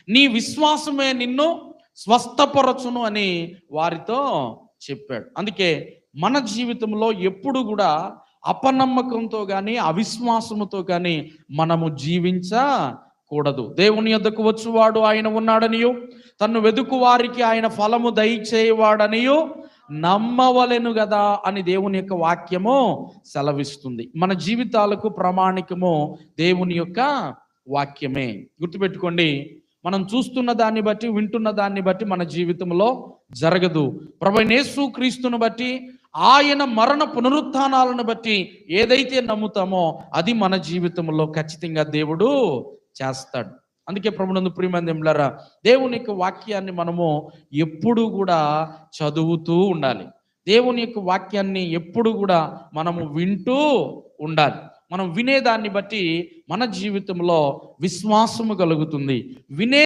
నీ విశ్వాసమే నిన్ను స్వస్థపరచును అని వారితో చెప్పాడు. అందుకే మన జీవితంలో ఎప్పుడు కూడా అపనమ్మకంతో కానీ అవిశ్వాసముతో కానీ మనము జీవించకూడదు. దేవుని యొద్దకు వచ్చువాడు ఆయన ఉన్నాడనియు, తన్ను వెదుకు వారికి ఆయన ఫలము దయచేయవాడనియు నమ్మవలెను కదా అని దేవుని యొక్క వాక్యము సెలవిస్తుంది. మన జీవితాలకు ప్రామాణికము దేవుని యొక్క వాక్యమే. గుర్తుపెట్టుకోండి, మనం చూస్తున్న దాన్ని బట్టి, వింటున్న దాన్ని బట్టి మన జీవితంలో జరగదు. ప్రభువైన యేసుక్రీస్తును బట్టి, ఆయన మరణ పునరుత్థానాలను బట్టి ఏదైతే నమ్ముతామో అది మన జీవితంలో ఖచ్చితంగా దేవుడు చేస్తాడు. అందుకే ప్రభునందు ప్రియమైన దేవులారా, దేవుని యొక్క వాక్యాన్ని మనము ఎప్పుడు కూడా చదువుతూ ఉండాలి. దేవుని యొక్క వాక్యాన్ని ఎప్పుడు కూడా మనము వింటూ ఉండాలి. మనం వినేదాన్ని బట్టి మన జీవితంలో విశ్వాసము కలుగుతుంది. వినే